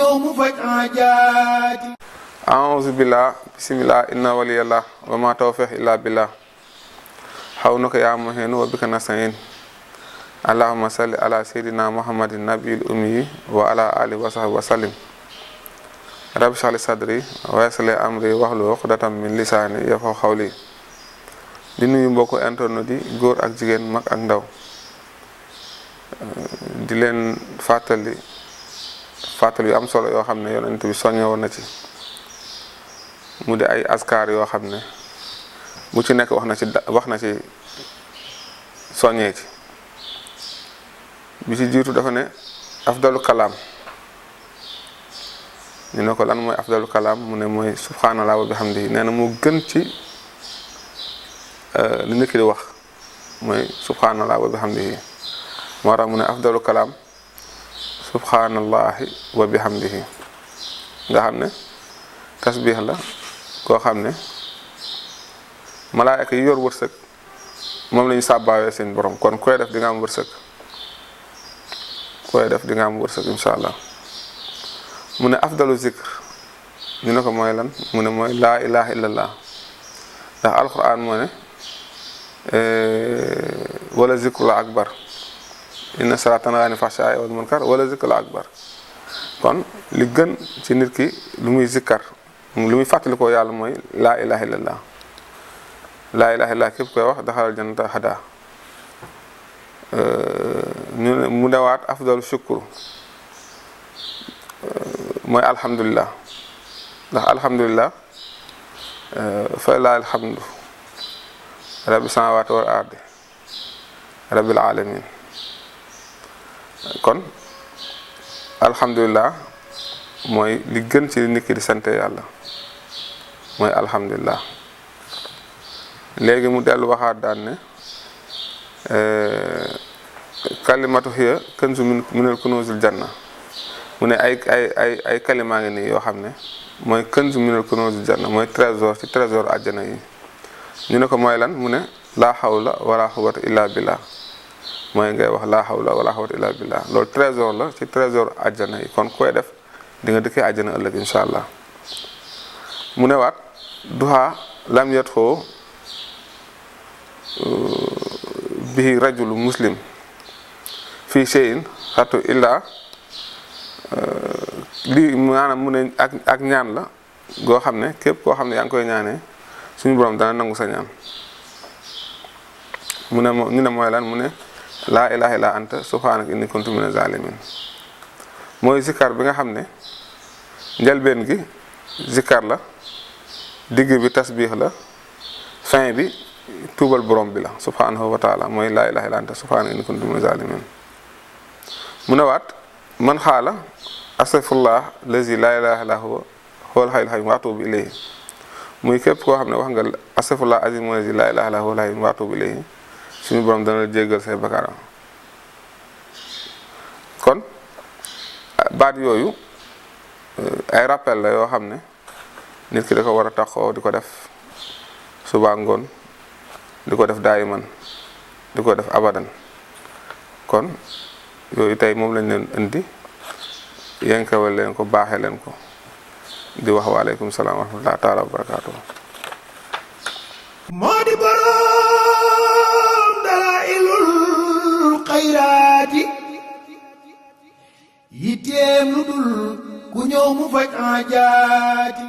ñëw mu faj aajaati. a'uuzu billah bismillah inna waliyallah wa ma tawfiq illa billah xawnaka yaa muhin wa bika nasta'in allahumma salli ala sayyidina muhammadin nabiyil ummi wa ala alihi wa sahbihi wa sallim rabbi shrah li sadri wa yassir li amri wahlul uqdatam min lisaani yafqahu qawli. di nuyu mbokku internet yi góor ak jigéen mag ak ndaw di leen fàttali yu am solo yoo xam ne yonent bi soññe woon na ci mu di ay askar yoo xam ne bu ci nekk wax na ci soññee ci bi ci jiitu dafa ne afdalu kalaam ñu ne ko lan mooy afdalu kalaam mu ne mooy subhanallah wa bihamdihi nee na mu gën ci li nit ki di wax mooy subhanallah wa bihamdihi moo tax mu ne afdalu kalaam subhanallahi wa bihamdihi nga xam ne tasbih la koo xam ne malaayka yi yor wërsëg moom lañu sàbbaawee seen borom kon koy def di nga am wërsëg insha allah. mu ne afdalu zikr ñu ne ko mooy lan mu ne mooy laa ilaha illallah ndax alquran moo ne wala zikrul akbar inna salata tanhaa anil fahshaa'i wal munkar wala zikrul akbar kon li gën ci nit ki lu muy zikkar lu muy fàttali ko yàlla mooy laa ilaha illallah. laa ilaha illallah képp koy wax daxalal jannata hada. mu newaat afdalu shukru mooy alhamdulillah ndax alhamdulillah fa laa alhamdu rabbi samawati wal ardi rabbil alamin kon alhamdulillah mooy li gën ci nit ki di sante yàlla mooy alhamdulillah. léegi mu dellu waxaat daan ne kalimatu hiya kanzu minal kunuzil janna mu ne ay kalima ngi nii yoo xam ne mooy kanzu minal kunuzil janna mooy trésor ci trésor àjjana yi. ñu ne ko mooy lan mu ne laa hawla wala quwwata illa billah mooy ngay wax laa hawla wala quwwata illa billah loolu trésor la ci trésor àjjana yi kon koy def di nga dëkkee àjjana ëllëg insha allah. mu ne waat duha lam yadxu bihi rajulu muslim fii shay'in xatu illa lii maanaam mu ne ak ñaan la goo xam ne képp koo xam ne yaa ngi koy ñaanee suñu borom dana nangu sa ñaan. mu ne ñu ne mooy lan mu ne laa ilaha illa anta subhanaka inni kuntu minaz zalimin mooy zikkar bi nga xam ne njëlbeen gi zikkar la, digg bi tasbih la, fin bi tuubal borom bi la subhanahu wa taala mooy laa ilaha illa anta subhanaka inni kuntu minaz zalimin. mu ne waat man xaala astaghfirullah lazi laa ilaha illa huwa huwal hayyul qayyum wa atubu ilayhi muy képp koo xam ne wax nga astaghfirullah azim lazi laa ilaha illa huwal hayyul qayyum wa atubu ilayhi suñu borom dana la jéggal say bakkaar. kon baat yooyu ay rappel la yoo xam ne nit ki da ko war a taxoo di ko def suba ngoon, di ko def daayiman, di ko def abadan. kon yooyu tey moom lañ leen indi yenkawal leen ko baaxee leen ko di wax waaleykum salaam wa rahmatullahi taala wa barakaatu. moo di boroom dalaa'ilul xayraati yitteem lu dul ku ñëw mu faj aajaati.